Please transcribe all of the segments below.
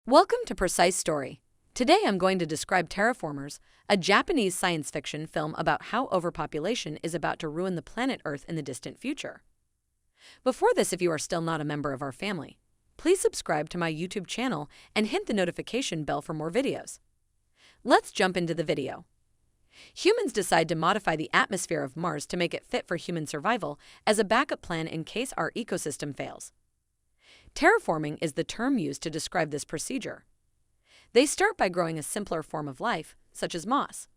Welcome to Precise Story. Today I'm going to describe Terraformers, a Japanese science fiction film about how overpopulation is about to ruin the planet Earth in the distant future. Before this, if you are still not a member of our family, please subscribe to my YouTube channel and hit the notification bell for more videos. Let's jump into the video. Humans decide to modify the atmosphere of Mars to make it fit for human survival as a backup plan in case our ecosystem fails. Terraforming is the term used to describe this procedure. They start by growing a simpler form of life, such as moss.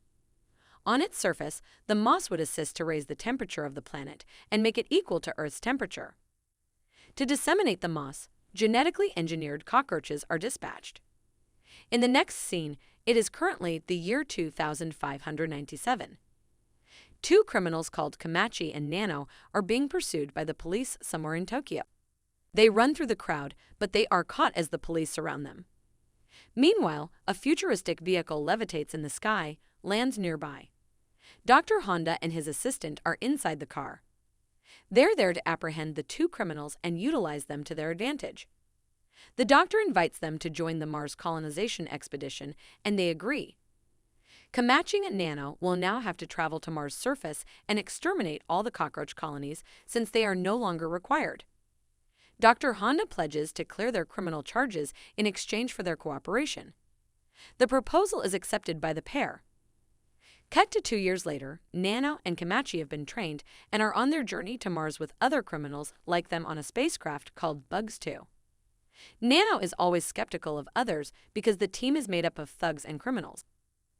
On its surface, the moss would assist to raise the temperature of the planet and make it equal to Earth's temperature. To disseminate the moss, genetically engineered cockroaches are dispatched. In the next scene, it is currently the year 2597. Two criminals called Kamachi and Nano are being pursued by the police somewhere in Tokyo. They run through the crowd, but they are caught as the police surround them. Meanwhile, a futuristic vehicle levitates in the sky, lands nearby. Dr. Honda and his assistant are inside the car. They're there to apprehend the two criminals and utilize them to their advantage. The doctor invites them to join the Mars colonization expedition, and they agree. Kamachi and Nano will now have to travel to Mars' surface and exterminate all the cockroach colonies since they are no longer required. Dr. Honda pledges to clear their criminal charges in exchange for their cooperation. The proposal is accepted by the pair. Cut to 2 years later, Nano and Kamachi have been trained and are on their journey to Mars with other criminals like them on a spacecraft called Bugs 2. Nano is always skeptical of others because the team is made up of thugs and criminals.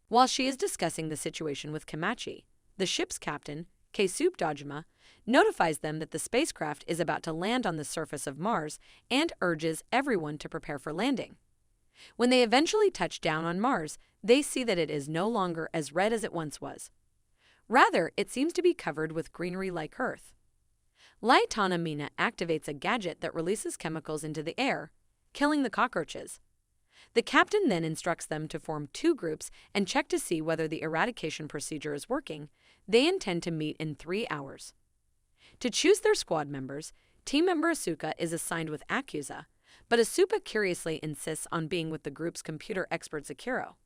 While she is discussing the situation with Kamachi, the ship's captain, Keisuke Dojima, notifies them that the spacecraft is about to land on the surface of Mars and urges everyone to prepare for landing. When they eventually touch down on Mars, they see that it is no longer as red as it once was. Rather, it seems to be covered with greenery like Earth. Laetana Mina activates a gadget that releases chemicals into the air, killing the cockroaches. The captain then instructs them to form two groups and check to see whether the eradication procedure is working. They intend to meet in 3 hours. To choose their squad members, team member Asuka is assigned with Akusa, but Asuka curiously insists on being with the group's computer expert Zakiro.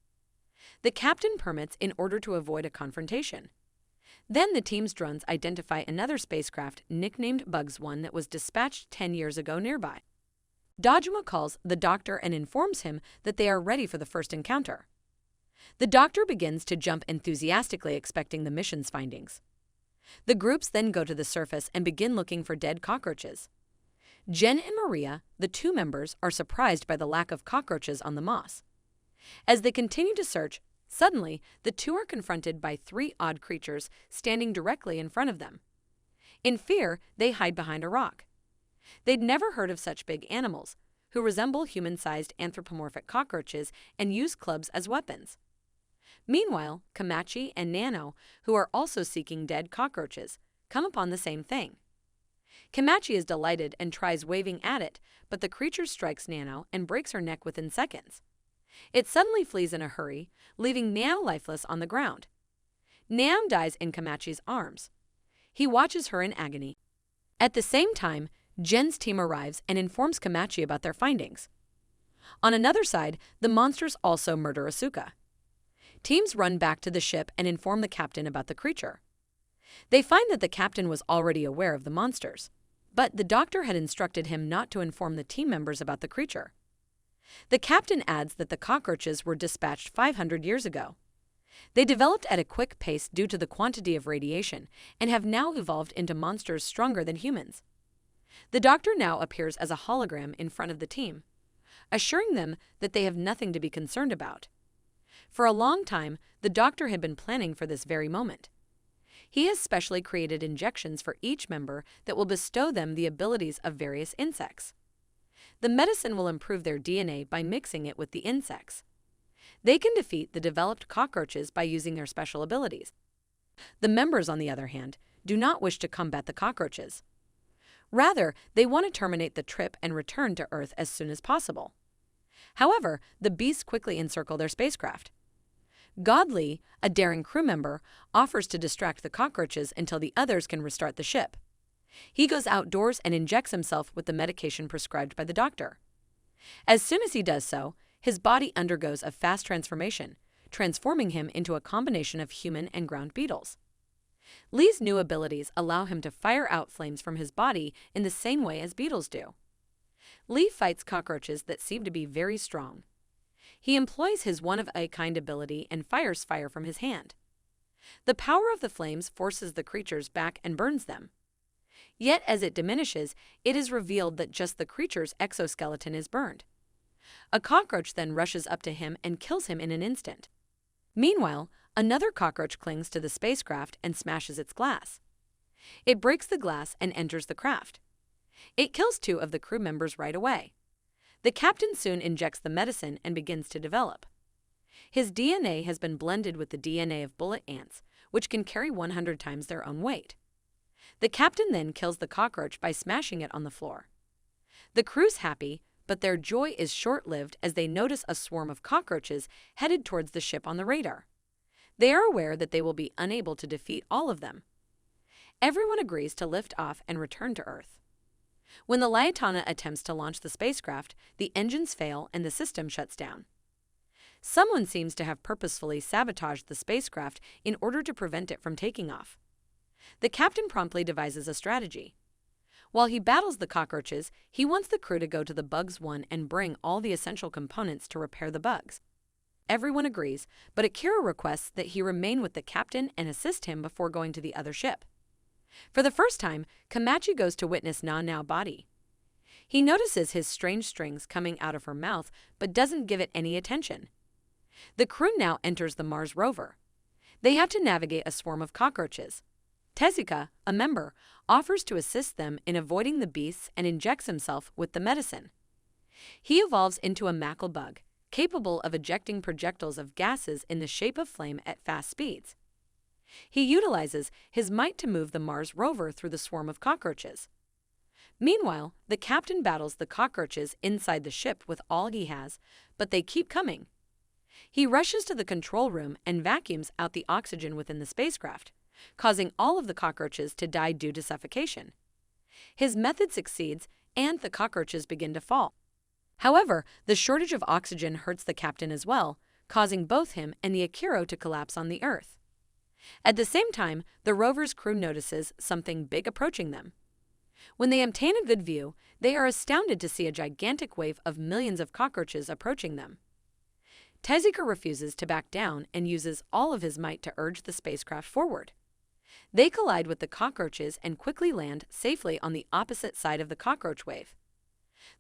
The captain permits in order to avoid a confrontation. Then the team's drones identify another spacecraft nicknamed Bugs 1 that was dispatched 10 years ago nearby. Dojima calls the doctor and informs him that they are ready for the first encounter. The doctor begins to jump enthusiastically, expecting the mission's findings. The groups then go to the surface and begin looking for dead cockroaches. Jen and Maria, the two members, are surprised by the lack of cockroaches on the moss. As they continue to search, suddenly the two are confronted by 3 odd creatures standing directly in front of them. In fear, they hide behind a rock. They'd never heard of such big animals, who resemble human-sized anthropomorphic cockroaches and use clubs as weapons. Meanwhile, Kamachi and Nano, who are also seeking dead cockroaches, come upon the same thing. Kamachi is delighted and tries waving at it, but the creature strikes Nano and breaks her neck within seconds. It suddenly flees in a hurry, leaving Nano lifeless on the ground. Nam dies in Kamachi's arms. He watches her in agony. At the same time, Jen's team arrives and informs Kamachi about their findings. On another side, the monsters also murder Asuka. Teams run back to the ship and inform the captain about the creature. They find that the captain was already aware of the monsters, but the doctor had instructed him not to inform the team members about the creature. The captain adds that the cockroaches were dispatched 500 years ago. They developed at a quick pace due to the quantity of radiation and have now evolved into monsters stronger than humans. The doctor now appears as a hologram in front of the team, assuring them that they have nothing to be concerned about. For a long time, the doctor had been planning for this very moment. He has specially created injections for each member that will bestow them the abilities of various insects. The medicine will improve their DNA by mixing it with the insects. They can defeat the developed cockroaches by using their special abilities. The members, on the other hand, do not wish to combat the cockroaches. Rather, they want to terminate the trip and return to Earth as soon as possible. However, the beasts quickly encircle their spacecraft. Godly, a daring crew member, offers to distract the cockroaches until the others can restart the ship. He goes outdoors and injects himself with the medication prescribed by the doctor. As soon as he does so, his body undergoes a fast transformation, transforming him into a combination of human and ground beetles. Lee's new abilities allow him to fire out flames from his body in the same way as beetles do. Lee fights cockroaches that seem to be very strong. He employs his one-of-a-kind ability and fires fire from his hand. The power of the flames forces the creatures back and burns them. Yet as it diminishes, it is revealed that just the creature's exoskeleton is burned. A cockroach then rushes up to him and kills him in an instant. Meanwhile, another cockroach clings to the spacecraft and smashes its glass. It breaks the glass and enters the craft. It kills 2 of the crew members right away. The captain soon injects the medicine and begins to develop. His DNA has been blended with the DNA of bullet ants, which can carry 100 times their own weight. The captain then kills the cockroach by smashing it on the floor. The crew's happy, but their joy is short-lived as they notice a swarm of cockroaches headed towards the ship on the radar. They are aware that they will be unable to defeat all of them. Everyone agrees to lift off and return to Earth. When the Liatana attempts to launch the spacecraft, the engines fail and the system shuts down. Someone seems to have purposefully sabotaged the spacecraft in order to prevent it from taking off. The captain promptly devises a strategy. While he battles the cockroaches, he wants the crew to go to the Bugs 1 and bring all the essential components to repair the bugs. Everyone agrees, but Akira requests that he remain with the captain and assist him before going to the other ship. For the first time, Komachi goes to witness Now body. He notices his strange strings coming out of her mouth, but doesn't give it any attention. The crew now enters the Mars rover. They have to navigate a swarm of cockroaches. Tezuka, a member, offers to assist them in avoiding the beasts and injects himself with the medicine. He evolves into a Mackle bug, capable of ejecting projectiles of gases in the shape of flame at fast speeds. He utilizes his might to move the Mars rover through the swarm of cockroaches. Meanwhile, the captain battles the cockroaches inside the ship with all he has, but they keep coming. He rushes to the control room and vacuums out the oxygen within the spacecraft, causing all of the cockroaches to die due to suffocation. His method succeeds, and the cockroaches begin to fall. However, the shortage of oxygen hurts the captain as well, causing both him and the Akira to collapse on the Earth. At the same time, the rover's crew notices something big approaching them. When they obtain a good view, they are astounded to see a gigantic wave of millions of cockroaches approaching them. Tezuka refuses to back down and uses all of his might to urge the spacecraft forward. They collide with the cockroaches and quickly land safely on the opposite side of the cockroach wave.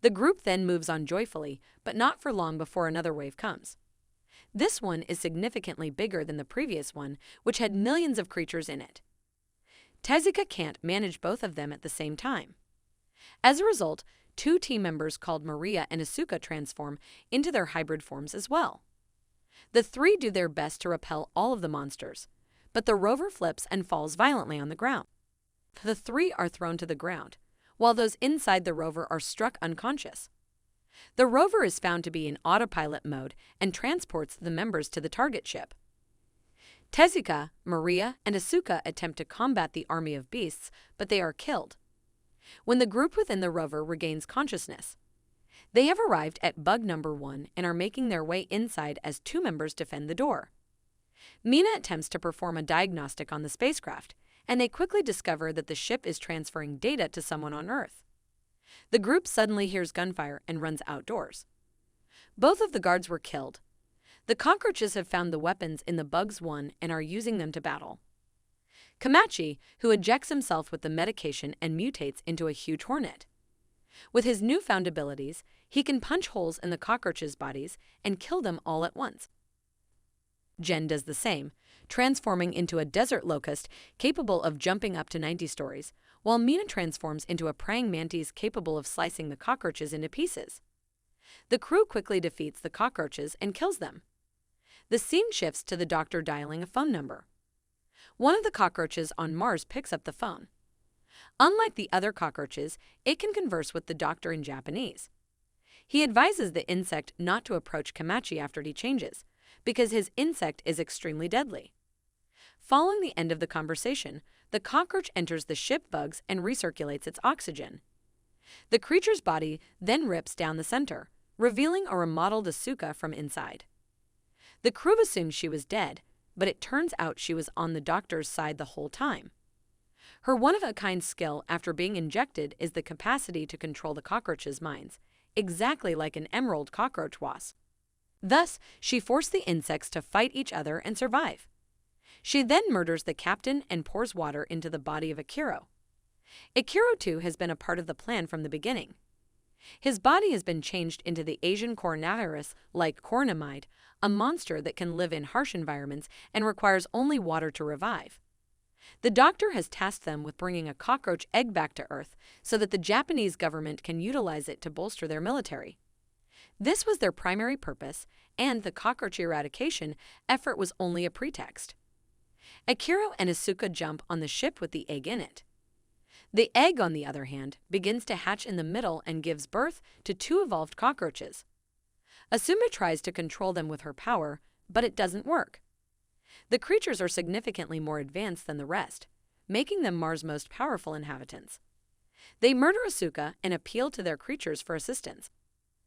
The group then moves on joyfully, but not for long before another wave comes. This one is significantly bigger than the previous one, which had millions of creatures in it. Tezuka can't manage both of them at the same time. As a result, 2 team members called Maria and Asuka transform into their hybrid forms as well. The 3 do their best to repel all of the monsters, but the rover flips and falls violently on the ground. The 3 are thrown to the ground, while those inside the rover are struck unconscious. The rover is found to be in autopilot mode and transports the members to the target ship. Tezuka, Maria, and Asuka attempt to combat the army of beasts, but they are killed. When the group within the rover regains consciousness, they have arrived at bug number 1 and are making their way inside as 2 members defend the door. Mina attempts to perform a diagnostic on the spacecraft, and they quickly discover that the ship is transferring data to someone on Earth. The group suddenly hears gunfire and runs outdoors. Both of the guards were killed. The cockroaches have found the weapons in the Bugs 1 and are using them to battle. Komachi, who ejects himself with the medication and mutates into a huge hornet. With his newfound abilities, he can punch holes in the cockroaches' bodies and kill them all at once. Jen does the same, transforming into a desert locust capable of jumping up to 90 stories, while Mina transforms into a praying mantis capable of slicing the cockroaches into pieces. The crew quickly defeats the cockroaches and kills them. The scene shifts to the doctor dialing a phone number. One of the cockroaches on Mars picks up the phone. Unlike the other cockroaches, it can converse with the doctor in Japanese. He advises the insect not to approach Komachi after he changes, because his insect is extremely deadly. Following the end of the conversation, the cockroach enters the ship Bugs and recirculates its oxygen. The creature's body then rips down the center, revealing a remodeled Asuka from inside. The crew assumed she was dead, but it turns out she was on the doctor's side the whole time. Her one-of-a-kind skill after being injected is the capacity to control the cockroaches' minds, exactly like an emerald cockroach wasp. Thus, she forced the insects to fight each other and survive. She then murders the captain and pours water into the body of Akiro. Akiro, too, has been a part of the plan from the beginning. His body has been changed into the Asian coronavirus-like coronamide, a monster that can live in harsh environments and requires only water to revive. The doctor has tasked them with bringing a cockroach egg back to Earth so that the Japanese government can utilize it to bolster their military. This was their primary purpose, and the cockroach eradication effort was only a pretext. Akiro and Asuka jump on the ship with the egg in it. The egg, on the other hand, begins to hatch in the middle and gives birth to 2 evolved cockroaches. Asuma tries to control them with her power, but it doesn't work. The creatures are significantly more advanced than the rest, making them Mars' most powerful inhabitants. They murder Asuka and appeal to their creatures for assistance.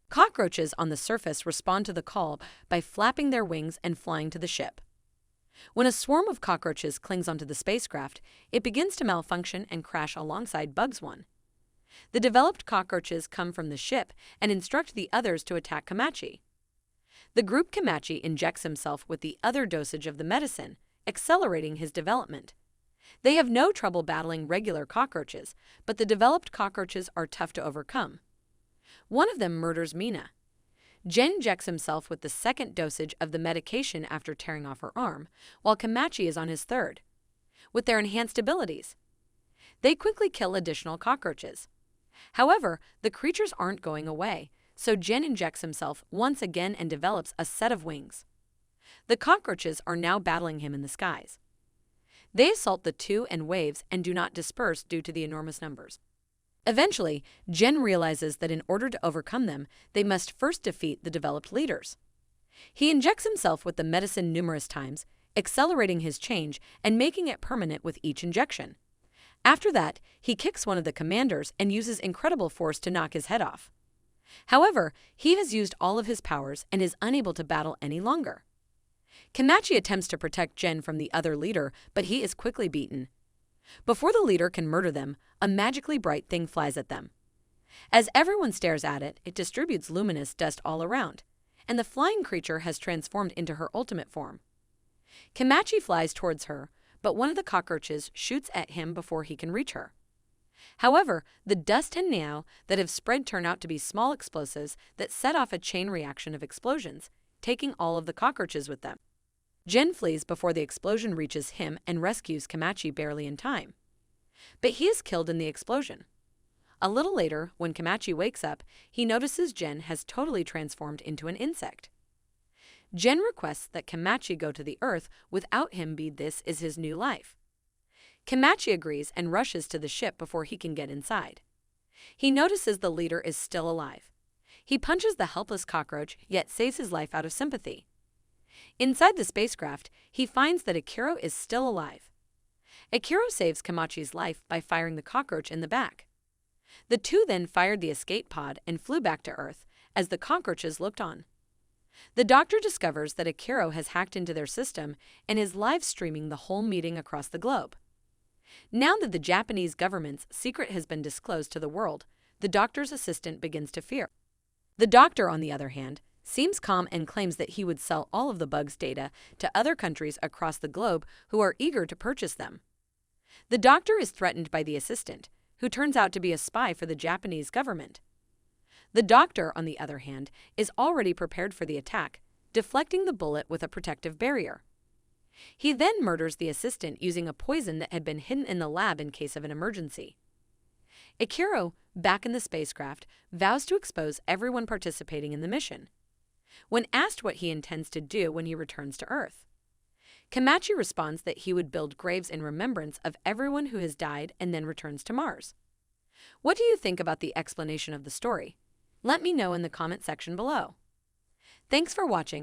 Cockroaches on the surface respond to the call by flapping their wings and flying to the ship. When a swarm of cockroaches clings onto the spacecraft, it begins to malfunction and crash alongside Bugs 1. The developed cockroaches come from the ship and instruct the others to attack Kamachi. The group Kamachi injects himself with the other dosage of the medicine, accelerating his development. They have no trouble battling regular cockroaches, but the developed cockroaches are tough to overcome. One of them murders Mina. Gen injects himself with the second dosage of the medication after tearing off her arm, while Kamachi is on his third. With their enhanced abilities, they quickly kill additional cockroaches. However, the creatures aren't going away, so Gen injects himself once again and develops a set of wings. The cockroaches are now battling him in the skies. They assault the 2 in waves and do not disperse due to the enormous numbers. Eventually, Gen realizes that in order to overcome them, they must first defeat the developed leaders. He injects himself with the medicine numerous times, accelerating his change and making it permanent with each injection. After that, he kicks one of the commanders and uses incredible force to knock his head off. However, he has used all of his powers and is unable to battle any longer. Kamachi attempts to protect Gen from the other leader, but he is quickly beaten. Before the leader can murder them, a magically bright thing flies at them. As everyone stares at it, it distributes luminous dust all around, and the flying creature has transformed into her ultimate form. Kamachi flies towards her, but one of the cockroaches shoots at him before he can reach her. However, the dust and nail that have spread turn out to be small explosives that set off a chain reaction of explosions, taking all of the cockroaches with them. Gen flees before the explosion reaches him and rescues Kamachi barely in time. But he is killed in the explosion. A little later, when Kamachi wakes up, he notices Gen has totally transformed into an insect. Gen requests that Kamachi go to the Earth without him, this is his new life. Kamachi agrees and rushes to the ship before he can get inside. He notices the leader is still alive. He punches the helpless cockroach, yet saves his life out of sympathy. Inside the spacecraft, he finds that Akiro is still alive. Akiro saves Kamachi's life by firing the cockroach in the back. The 2 then fired the escape pod and flew back to Earth as the cockroaches looked on. The doctor discovers that Akiro has hacked into their system and is live streaming the whole meeting across the globe. Now that the Japanese government's secret has been disclosed to the world, the doctor's assistant begins to fear. The doctor, on the other hand, seems calm and claims that he would sell all of the bugs' data to other countries across the globe who are eager to purchase them. The doctor is threatened by the assistant, who turns out to be a spy for the Japanese government. The doctor, on the other hand, is already prepared for the attack, deflecting the bullet with a protective barrier. He then murders the assistant using a poison that had been hidden in the lab in case of an emergency. Akiro, back in the spacecraft, vows to expose everyone participating in the mission. When asked what he intends to do when he returns to Earth, Kamachi responds that he would build graves in remembrance of everyone who has died and then returns to Mars. What do you think about the explanation of the story? Let me know in the comment section below. Thanks for watching.